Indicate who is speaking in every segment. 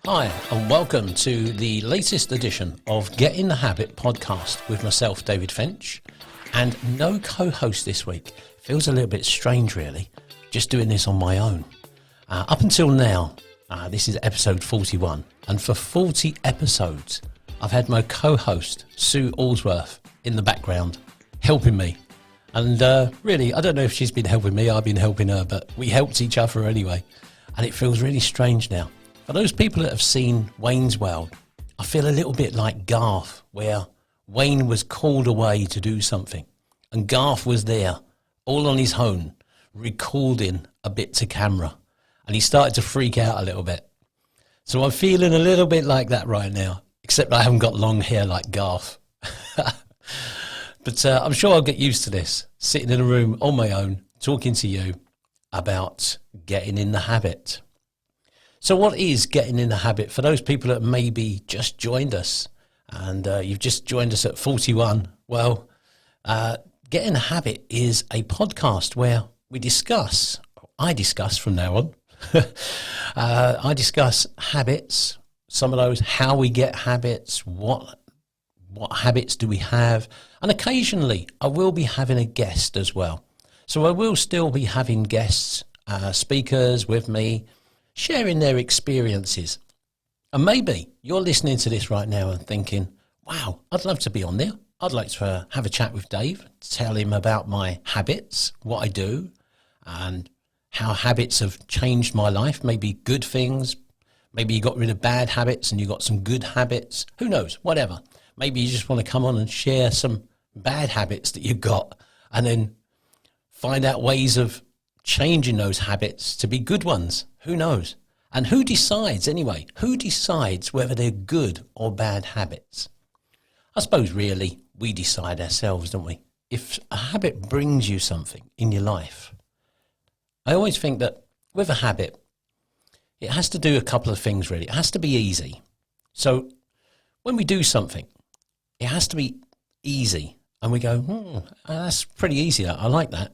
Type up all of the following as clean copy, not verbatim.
Speaker 1: Hi, and welcome to the latest edition of Get in the Habit podcast with myself, David Finch, and no co-host this week. Feels a little bit strange, really, just doing this on my own. Up until now, this is episode 41, and for 40 episodes, I've had my co-host, Sue Allsworth, in the background, helping me. And really, I don't know if she's been helping me, I've been helping her, but we helped each other anyway. And it feels really strange now. For those people that have seen Wayne's World, I feel a little bit like Garth, where Wayne was called away to do something. And Garth was there, all on his own, recording a bit to camera. And he started to freak out a little bit. So I'm feeling a little bit like that right now, except I haven't got long hair like Garth. But I'm sure I'll get used to this, sitting in a room on my own, talking to you about getting in the habit. So what is getting in the habit? For those people that maybe just joined us, and you've just joined us at 41, well, Get in the Habit is a podcast where I discuss from now on, I discuss habits, some of those, how we get habits, what habits do we have, and occasionally I will be having a guest as well. So I will still be having guests, speakers with me, sharing their experiences. And maybe you're listening to this right now and thinking, wow, I'd love to be on there. I'd like to have a chat with Dave, tell him about my habits, what I do, and how habits have changed my life, maybe good things. Maybe you got rid of bad habits and you got some good habits. Who knows? Whatever. Maybe you just want to come on and share some bad habits that you've got and then find out ways of changing those habits to be good ones. Who knows? And who decides anyway? Who decides whether they're good or bad habits? I suppose really we decide ourselves, don't we? If a habit brings you something in your life, I always think that with a habit, it has to do a couple of things really. It has to be easy. So when we do something, it has to be easy. And we go, that's pretty easy. I like that.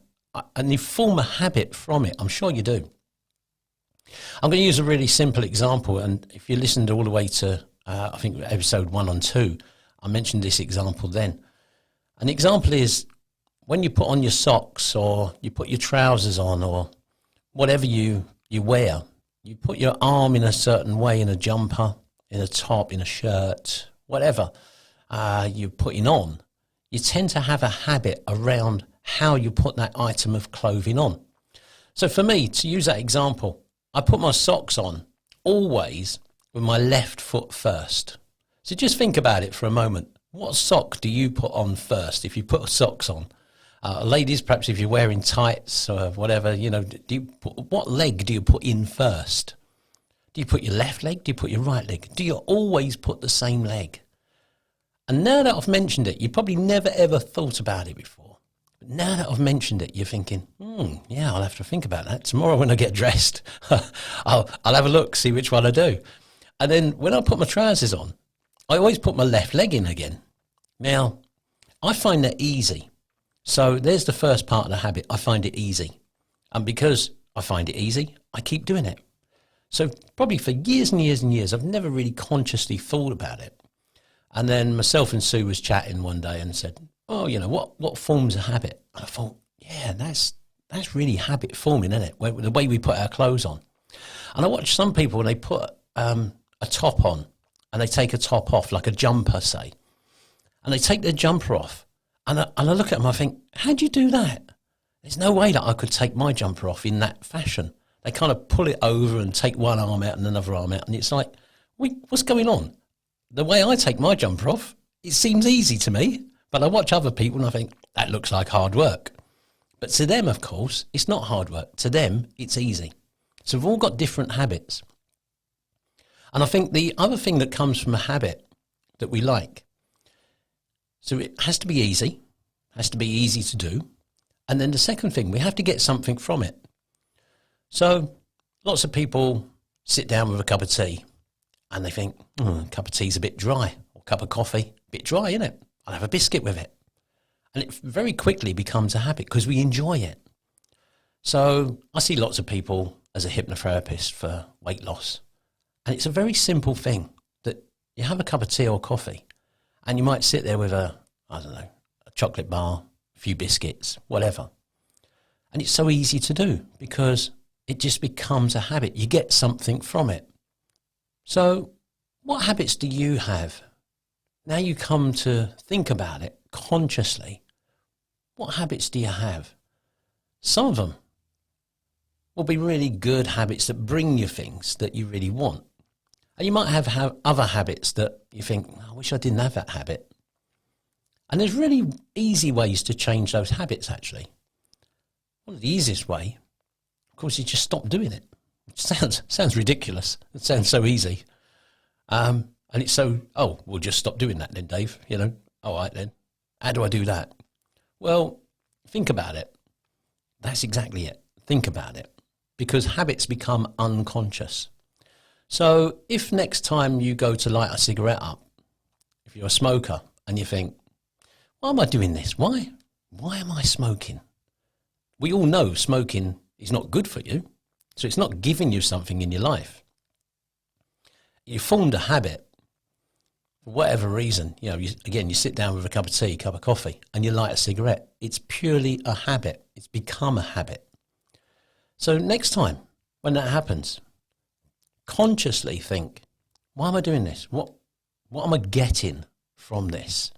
Speaker 1: And you form a habit from it. I'm sure you do. I'm going to use a really simple example. And if you listened all the way to, I think, episode 1 and 2, I mentioned this example then. An example is when you put on your socks or you put your trousers on or whatever you wear, you put your arm in a certain way in a jumper, in a top, in a shirt, whatever you're putting on. You tend to have a habit around how you put that item of clothing on. So for me, to use that example, I put my socks on always with my left foot first. So just think about it for a moment. What sock do you put on first if you put socks on? Ladies, perhaps if you're wearing tights or whatever, what leg do you put in first? Do you put your left leg? Do you put your right leg? Do you always put the same leg? And now that I've mentioned it, you probably never ever thought about it before. But now that I've mentioned it, you're thinking, yeah, I'll have to think about that. Tomorrow when I get dressed, I'll have a look, see which one I do. And then when I put my trousers on, I always put my left leg in again. Now, I find that easy. So there's the first part of the habit. I find it easy. And because I find it easy, I keep doing it. So probably for years and years and years, I've never really consciously thought about it. And then myself and Sue was chatting one day and said, what forms a habit? And I thought, yeah, that's really habit forming, isn't it? The way we put our clothes on. And I watch some people, they put a top on and they take a top off, like a jumper, say. And they take their jumper off. And I look at them, I think, how'd you do that? There's no way that I could take my jumper off in that fashion. They kind of pull it over and take one arm out and another arm out. And it's like, what's going on? The way I take my jumper off, it seems easy to me. But I watch other people and I think, that looks like hard work. But to them, of course, it's not hard work. To them, it's easy. So we've all got different habits. And I think the other thing that comes from a habit that we like, so it has to be easy, has to be easy to do. And then the second thing, we have to get something from it. So lots of people sit down with a cup of tea and they think, a cup of tea's a bit dry, or a cup of coffee, a bit dry, isn't it? I'll have a biscuit with it. And it very quickly becomes a habit because we enjoy it. So I see lots of people as a hypnotherapist for weight loss. And it's a very simple thing that you have a cup of tea or coffee and you might sit there with a chocolate bar, a few biscuits, whatever. And it's so easy to do because it just becomes a habit. You get something from it. So what habits do you have? Now you come to think about it consciously. What habits do you have? Some of them will be really good habits that bring you things that you really want. And you might have other habits that you think, I wish I didn't have that habit. And there's really easy ways to change those habits, actually. One of the easiest way, of course, is just stop doing it. It sounds ridiculous. It sounds so easy. And it's so, we'll just stop doing that then, Dave. All right then. How do I do that? Well, think about it. That's exactly it. Think about it. Because habits become unconscious. So if next time you go to light a cigarette up, if you're a smoker and you think, why am I doing this? Why am I smoking? We all know smoking is not good for you. So it's not giving you something in your life. You formed a habit for whatever reason. You sit down with a cup of tea, cup of coffee, and you light a cigarette. It's purely a habit. It's become a habit. So next time when that happens, consciously think, why am I doing this? What am I getting from this?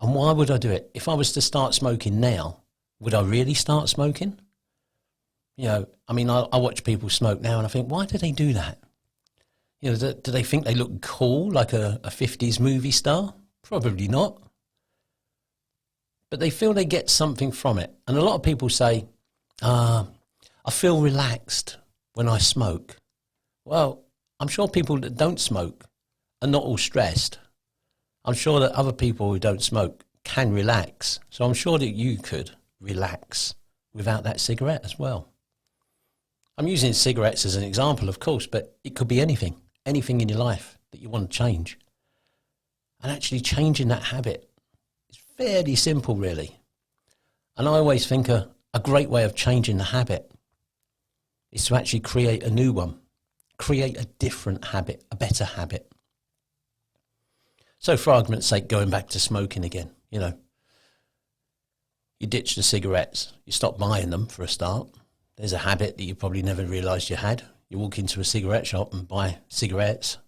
Speaker 1: And why would I do it? If I was to start smoking now, would I really start smoking? I watch people smoke now and I think, why do they do that? Do they think they look cool like a 50s movie star? Probably not. But they feel they get something from it. And a lot of people say, I feel relaxed when I smoke. Well, I'm sure people that don't smoke are not all stressed. I'm sure that other people who don't smoke can relax. So I'm sure that you could relax without that cigarette as well. I'm using cigarettes as an example, of course, but it could be anything in your life that you want to change. And actually changing that habit is fairly simple, really. And I always think a great way of changing the habit is to actually create a new one. Create a different habit, a better habit. So for argument's sake, going back to smoking again, you ditch the cigarettes, you stop buying them for a start. There's a habit that you probably never realised you had. You walk into a cigarette shop and buy cigarettes,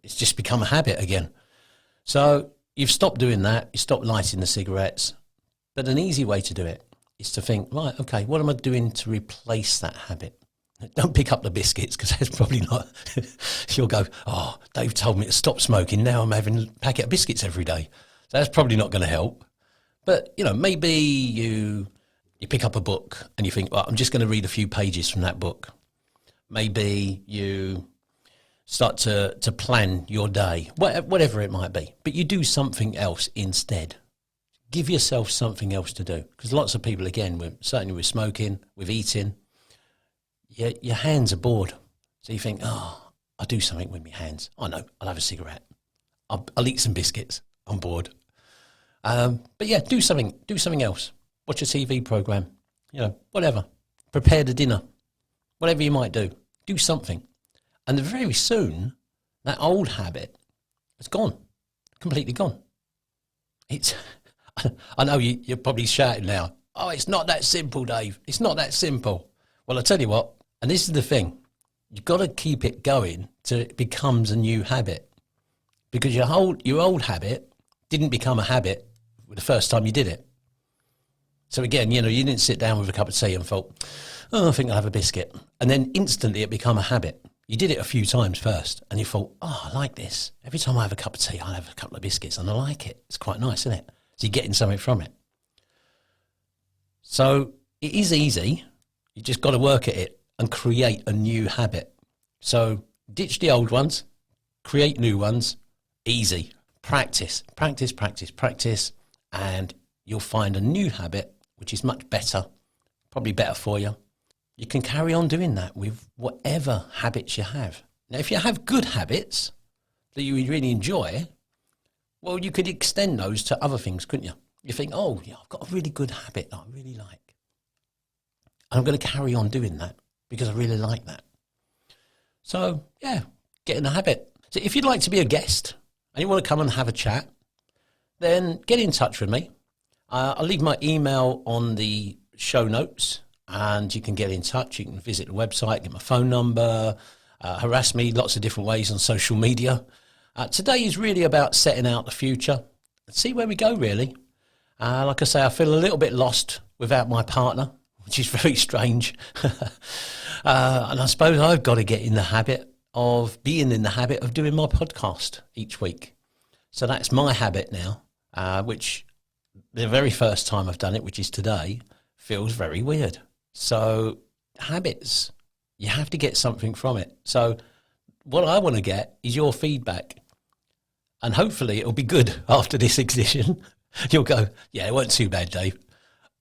Speaker 1: it's just become a habit again. So you've stopped doing that, you stopped lighting the cigarettes. But an easy way to do it is to think, right, okay, what am I doing to replace that habit? Don't pick up the biscuits because that's probably not, you'll go, Dave told me to stop smoking, now I'm having a packet of biscuits every day. So that's probably not going to help. But, maybe you pick up a book and you think, well, I'm just going to read a few pages from that book. Maybe you start to plan your day, whatever it might be. But you do something else instead. Give yourself something else to do. Because lots of people, again, certainly with smoking, with eating, your hands are bored. So you think, I'll do something with my hands. Oh, no, I'll have a cigarette. I'll eat some biscuits. I'm bored. But yeah, do something else. Watch a TV program, whatever. Prepare the dinner, whatever you might do. Do something. And very soon, that old habit is gone, completely gone. I know you're probably shouting now, it's not that simple, Dave. It's not that simple. Well, I'll tell you what, and this is the thing. You've got to keep it going till it becomes a new habit. Because your old habit didn't become a habit the first time you did it. So again, you didn't sit down with a cup of tea and thought, I think I'll have a biscuit. And then instantly it became a habit. You did it a few times first and you thought, I like this. Every time I have a cup of tea, I'll have a couple of biscuits and I like it. It's quite nice, isn't it? So you're getting something from it. So it is easy. You just got to work at it and create a new habit. So ditch the old ones, create new ones. Easy. Practice, and you'll find a new habit which is much better, probably better for you. You can carry on doing that with whatever habits you have. Now, if you have good habits that you really enjoy, well, you could extend those to other things, couldn't you? You think, I've got a really good habit that I really like. And I'm going to carry on doing that because I really like that. So, yeah, get in the habit. So if you'd like to be a guest and you want to come and have a chat, then get in touch with me. I'll leave my email on the show notes, and you can get in touch. You can visit the website, get my phone number, harass me lots of different ways on social media. Today is really about setting out the future. See where we go, really. Like I say, I feel a little bit lost without my partner, which is very strange. And I suppose I've got to get in the habit of being in the habit of doing my podcast each week. So that's my habit now, which the very first time I've done it, which is today, feels very weird. So habits, you have to get something from it. So what I want to get is your feedback. And hopefully it'll be good after this edition. You'll go, yeah, it wasn't too bad, Dave.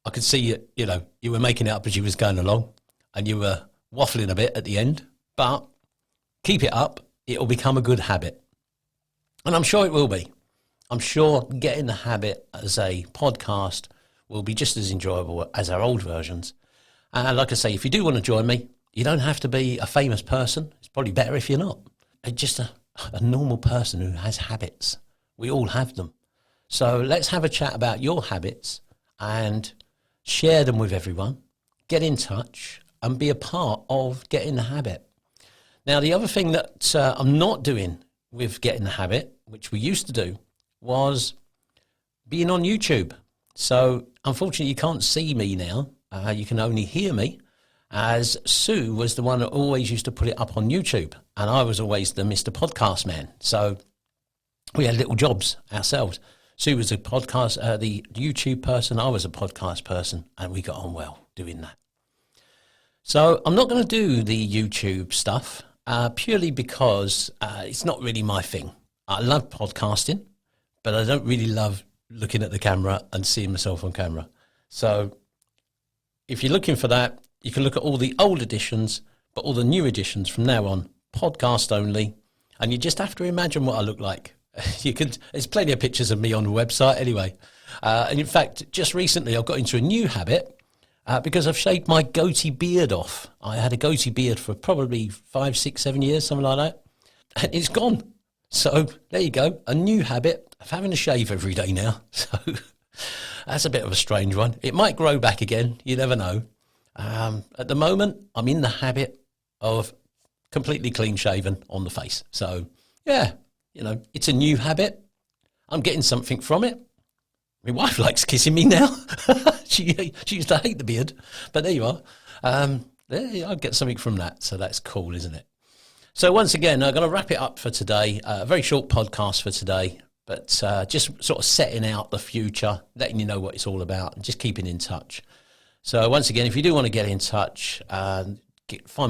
Speaker 1: I could see you were making it up as you was going along and you were waffling a bit at the end, but keep it up. It'll become a good habit. And I'm sure it will be. I'm sure getting the habit as a podcast will be just as enjoyable as our old versions. And like I say, if you do want to join me, you don't have to be a famous person. It's probably better if you're not. Just a normal person who has habits. We all have them. So let's have a chat about your habits and share them with everyone. Get in touch and be a part of getting the habit. Now, the other thing that I'm not doing with getting the habit, which we used to do, was being on YouTube. So unfortunately, you can't see me now. You can only hear me, as Sue was the one that always used to put it up on YouTube. And I was always the Mr. Podcast Man. So we had little jobs ourselves. Sue was a podcast, the YouTube person. I was a podcast person, and we got on well doing that. So I'm not going to do the YouTube stuff purely because it's not really my thing. I love podcasting, but I don't really love looking at the camera and seeing myself on camera. So if you're looking for that, you can look at all the old editions, but all the new editions from now on, podcast only. And you just have to imagine what I look like. There's plenty of pictures of me on the website anyway. And in fact, just recently I've got into a new habit because I've shaved my goatee beard off. I had a goatee beard for probably 5, 6, 7 years, something like that. And it's gone. So there you go. A new habit of having a shave every day now. So that's a bit of a strange one. It might grow back again. You never know. At the moment, I'm in the habit of completely clean shaven on the face. So yeah. It's a new habit. I'm getting something from it. My wife likes kissing me now. She used to hate the beard, but there you are. I'll get something from that. So that's cool, isn't it? So once again, I'm going to wrap it up for today. A very short podcast for today, but just sort of setting out the future, letting you know what it's all about, and just keeping in touch. So once again, if you do want to get in touch, find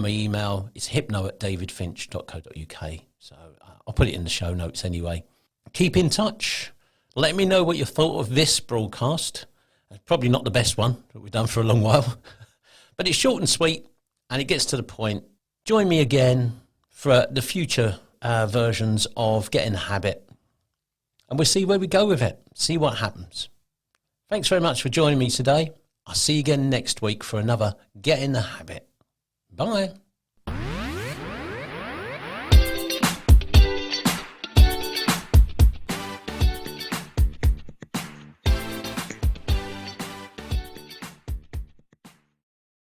Speaker 1: my email. It's hypno@davidfinch.co.uk. So I'll put it in the show notes anyway. Keep in touch. Let me know what you thought of this broadcast. It's probably not the best one that we've done for a long while, but it's short and sweet and it gets to the point. Join me again for the future versions of Getting the Habit, and we'll see where we go with it, see what happens. Thanks very much for joining me today. I'll see you again next week for another Get in the Habit. Bye.